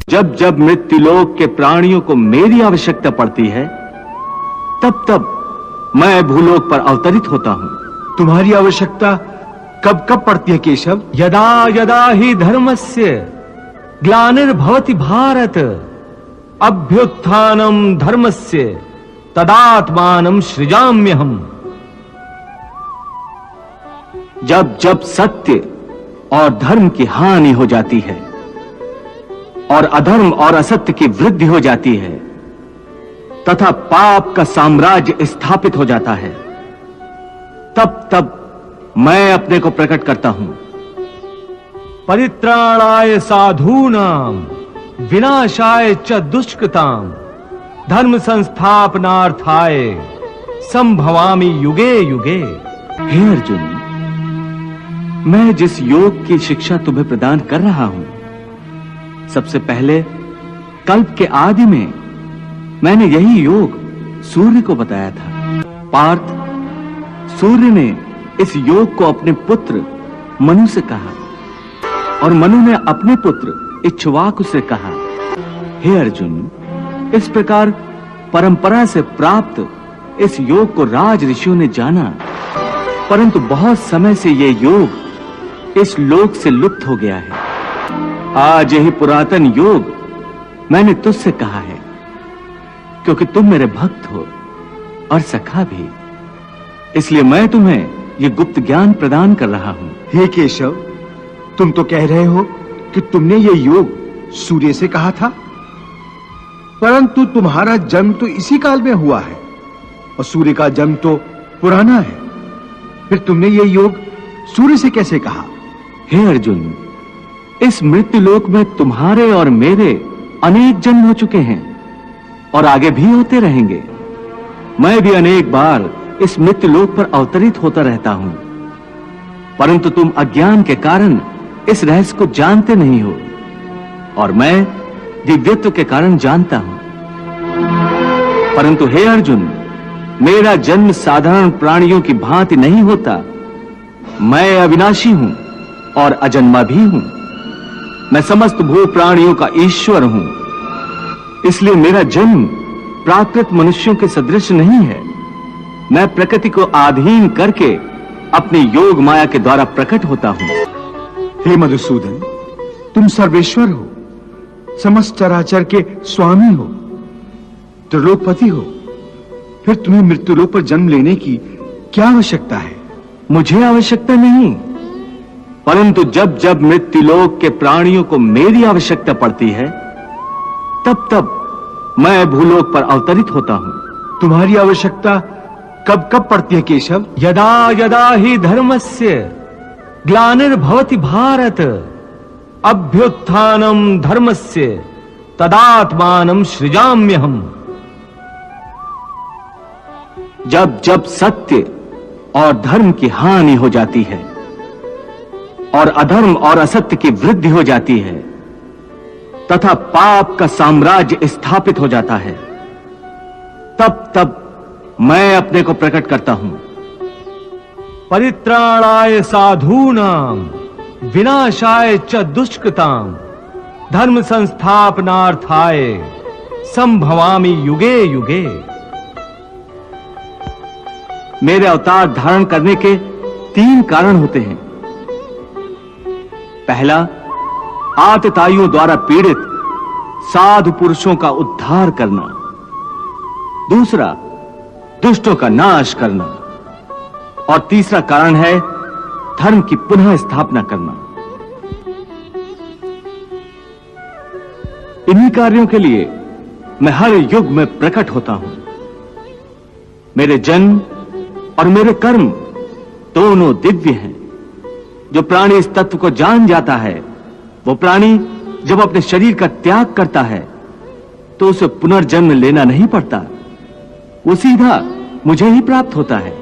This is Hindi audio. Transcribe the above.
जब जब मृत्युलोक के प्राणियों को मेरी आवश्यकता पड़ती है, तब तब मैं भूलोक पर अवतरित होता हूं। तुम्हारी आवश्यकता कब कब पड़ती है केशव? यदा यदा ही धर्मस्य ग्लानिर्भवति भारत, अभ्युत्थानम धर्मस्य तदात्मानं सृजाम्यहम्। जब जब सत्य और धर्म की हानि हो जाती है और अधर्म और असत्य की वृद्धि हो जाती है तथा पाप का साम्राज्य स्थापित हो जाता है, तब तब मैं अपने को प्रकट करता हूं। परित्राणाय साधूनां विनाशाय च दुष्कृतां धर्म संस्थापनार्थाय संभवामि युगे युगे। हे अर्जुन, मैं जिस योग की शिक्षा तुम्हें प्रदान कर रहा हूं, सबसे पहले कल्प के आदि में मैंने यही योग सूर्य को बताया था। पार्थ, सूर्य ने इस योग को अपने पुत्र मनु से कहा और मनु ने अपने पुत्र इक्ष्वाकु से कहा। हे अर्जुन, इस प्रकार परंपरा से प्राप्त इस योग को राज ऋषियों ने जाना, परंतु बहुत समय से ये योग इस लोक से लुप्त हो गया है। आज यही पुरातन योग मैंने तुझसे कहा है, क्योंकि तुम मेरे भक्त हो और सखा भी, इसलिए मैं तुम्हें ये गुप्त ज्ञान प्रदान कर रहा हूं। हे केशव, तुम तो कह रहे हो कि तुमने ये योग सूर्य से कहा था, परंतु तुम्हारा जन्म तो इसी काल में हुआ है और सूर्य का जन्म तो पुराना है। फिर तुमने ये योग सूर्य से कैसे कहा? हे अर्जुन, इस मृत्युलोक में तुम्हारे और मेरे अनेक जन्म हो चुके हैं और आगे भी होते रहेंगे। मैं भी अनेक बार इस मृत्युलोक पर अवतरित होता रहता हूं, परंतु तुम अज्ञान के कारण इस रहस्य को जानते नहीं हो और मैं दिव्यत्व के कारण जानता हूं। परंतु हे अर्जुन, मेरा जन्म साधारण प्राणियों की भांति नहीं होता। मैं अविनाशी हूं और अजन्मा भी हूं। मैं समस्त भू प्राणियों का ईश्वर हूं, इसलिए मेरा जन्म प्राकृत मनुष्यों के सदृश नहीं है। मैं प्रकृति को अधीन करके अपने योग माया के द्वारा प्रकट होता हूं। हे मधुसूदन, तुम सर्वेश्वर हो, समस्त चराचर के स्वामी हो, त्रिलोकपति हो, फिर तुम्हें मृत्युलोक पर जन्म लेने की क्या आवश्यकता है? मुझे आवश्यकता नहीं, परंतु जब जब मृत्युलोक के प्राणियों को मेरी आवश्यकता पड़ती है, तब तब मैं भूलोक पर अवतरित होता हूं। तुम्हारी आवश्यकता कब कब पड़ती है केशव? यदा यदा ही धर्मस्य ग्लानिर्भवति भारत, अभ्युत्थानम धर्मस्य तदात्मानं सृजाम्यहम्। जब जब सत्य और धर्म की हानि हो जाती है और अधर्म और असत्य की वृद्धि हो जाती है तथा पाप का साम्राज्य स्थापित हो जाता है, तब तब मैं अपने को प्रकट करता हूं। परित्राणाय साधूनां विनाशाय च दुष्कृतां धर्म संस्थापनार्थाय संभवामि युगे युगे। मेरे अवतार धारण करने के 3 कारण होते हैं। पहला, आतताइयों द्वारा पीड़ित साधु पुरुषों का उद्धार करना। दूसरा, दुष्टों का नाश करना। और तीसरा कारण है धर्म की पुनः स्थापना करना। इन्हीं कार्यों के लिए मैं हर युग में प्रकट होता हूं। मेरे जन्म और मेरे कर्म दोनों दिव्य हैं। जो प्राणी इस तत्व को जान जाता है, वो प्राणी जब अपने शरीर का त्याग करता है तो उसे पुनर्जन्म लेना नहीं पड़ता, वो सीधा मुझे ही प्राप्त होता है।